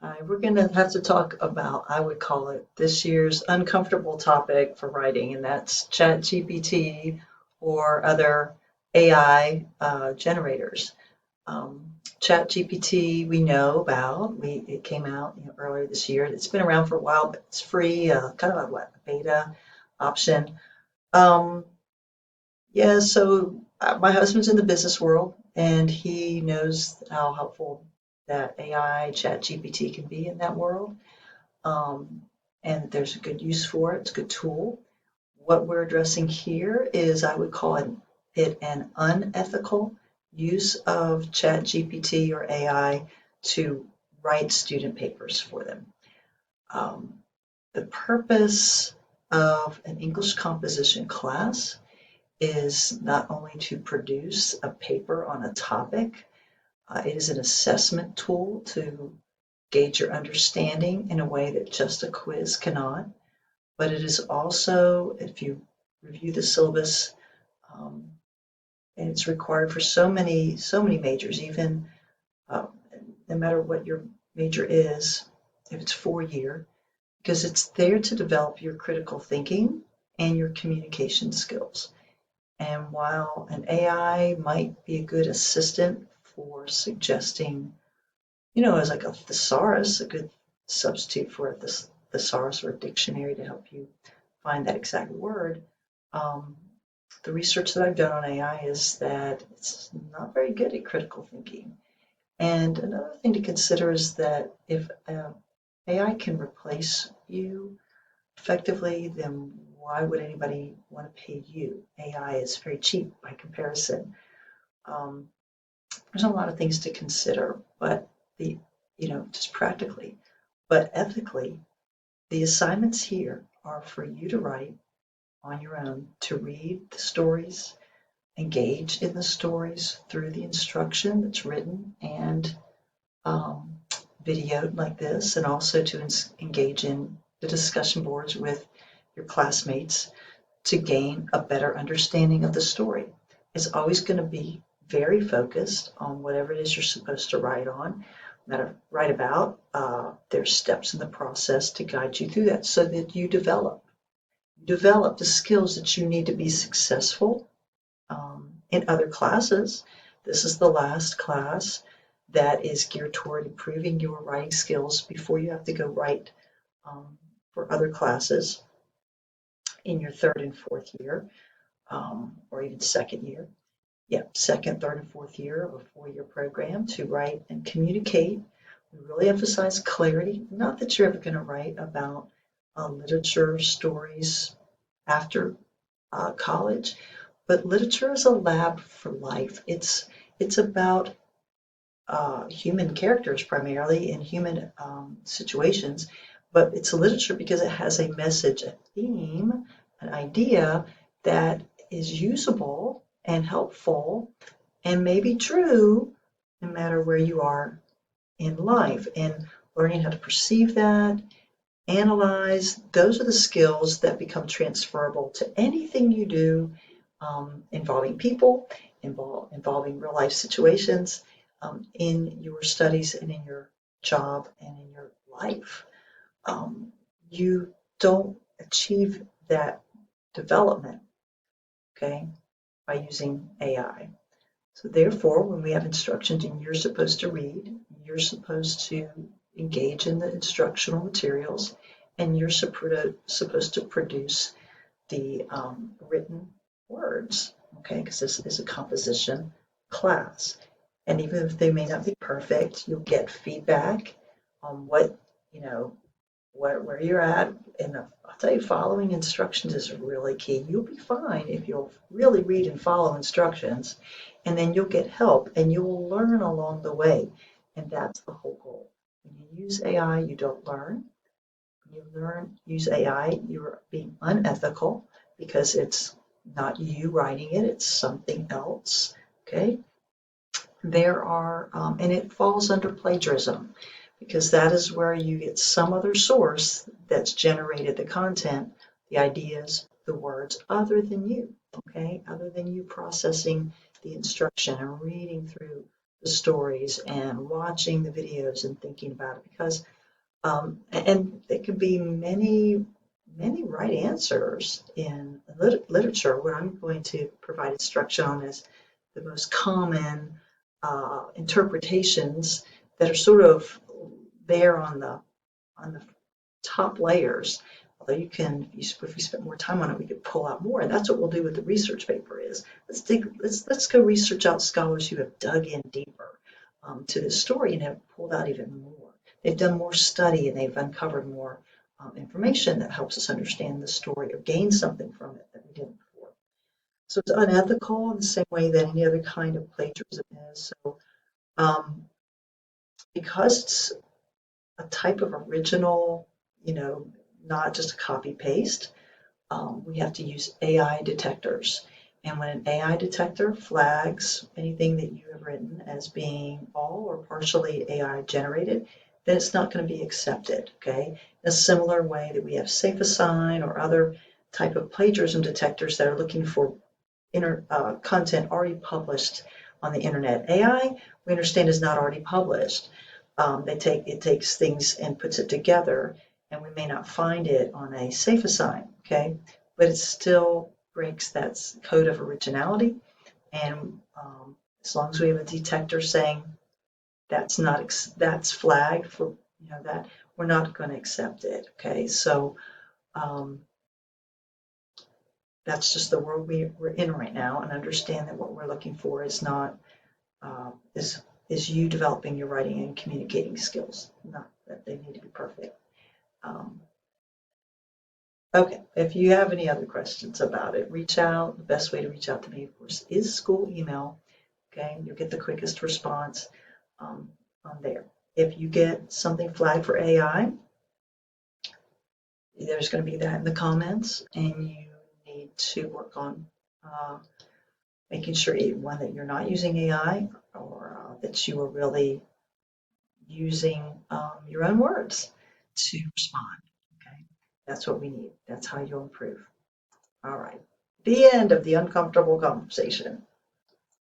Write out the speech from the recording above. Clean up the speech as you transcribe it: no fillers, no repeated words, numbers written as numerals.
Hi, we're going to have to talk about, I would call it, this year's uncomfortable topic for writing, and that's ChatGPT or other AI generators. ChatGPT we know about. It came out earlier this year. It's been around for a while, but it's free, kind of a beta option. Um, yeah, so my husband's in the business world, and he knows how helpful that AI, ChatGPT can be in that world. Um, and there's a good use for it. It's a good tool. What we're addressing here is I would call it an unethical use of ChatGPT or AI to write student papers for them. Um, the purpose of an English composition class is not only to produce a paper on a topic, it is an assessment tool to gauge your understanding in a way that just a quiz cannot. But it is also, if you review the syllabus, um, and it's required for so many majors, even uh, no matter what your major is, if it's 4 year, because it's there to develop your critical thinking and your communication skills. And while an AI might be a good assistant for suggesting, as like a thesaurus, a good substitute for a thesaurus or a dictionary to help you find that exact word. Um, the research that I've done on AI is that it's not very good at critical thinking. And another thing to consider is that if AI can replace you effectively, then why would anybody want to pay you? AI is very cheap by comparison. Um, there's a lot of things to consider, but just practically, but ethically, the assignments here are for you to write on your own, to read the stories, engage in the stories through the instruction that's written and um, videoed like this, and also to engage in the discussion boards with your classmates to gain a better understanding of the story. It's always going to be very focused on whatever it is you're supposed to write on, write about. There's steps in the process to guide you through that so that you develop the skills that you need to be successful in other classes. This is the last class that is geared toward improving your writing skills before you have to go write for other classes in your third and fourth year, or even second year. Yeah, second, third, and fourth year of a 4 year program to write and communicate. We really emphasize clarity. Not that you're ever going to write about literature stories after college, but literature is a lab for life. It's about human characters primarily in human situations, but it's literature because it has a message, a theme, an idea that is usable and helpful and may be true no matter where you are in life. And learning how to perceive that, analyze, those are the skills that become transferable to anything you do involving people, involving real life situations in your studies and in your job and in your life. Um, you don't achieve that development, okay, by using AI. So therefore, when we have instructions and you're supposed to read, you're supposed to engage in the instructional materials, and you're supposed to produce the written words, okay, because this is a composition class. And even if they may not be perfect, you'll get feedback on what, you know, where you're at. And I'll tell you, following instructions is really key. You'll be fine if you'll really read and follow instructions, and then you'll get help and you will learn along the way. And that's the whole goal. When you use AI, you don't learn. When you use AI, you're being unethical because it's not you writing it, it's something else. Okay? And it falls under plagiarism because that is where you get some other source that's generated the content, the ideas, the words, other than you, okay? Other than you processing the instruction and reading through the stories and watching the videos and thinking about it, because and there could be many right answers in literature. What I'm going to provide instruction on is the most common interpretations that are sort of there on the top layers. Although you can, if you spend more time on it, we could pull out more. And that's what we'll do with the research paper is let's go research out scholars who have dug in deeper to this story and have pulled out even more. They've done more study and they've uncovered more information that helps us understand the story or gain something from it that we didn't before. So it's unethical in the same way that any other kind of plagiarism is. So um, because it's a type of original, you know, not just a copy paste, we have to use AI detectors. And when an AI detector flags anything that you have written as being all or partially AI generated, then it's not going to be accepted, okay? In a similar way that we have SafeAssign or other type of plagiarism detectors that are looking for content already published on the internet. AI, we understand, is not already published. It takes things and puts it together, and we may not find it on a SafeAssign, okay? But it still breaks that code of originality, and as long as we have a detector saying that's flagged for that, we're not going to accept it, okay? So um, that's just the world we're in right now, and understand that what we're looking for is not uh, is is you developing your writing and communicating skills, not that they need to be perfect. Um, okay, if you have any other questions about it, reach out. The best way to reach out to me, of course, is school email. Okay, you'll get the quickest response um, on there. If you get something flagged for AI, there's going to be that in the comments, and you need to work on making sure, one, that you're not using AI, or that you are really using your own words to respond. Okay, that's what we need. That's how you'll improve. All right. The end of the uncomfortable conversation.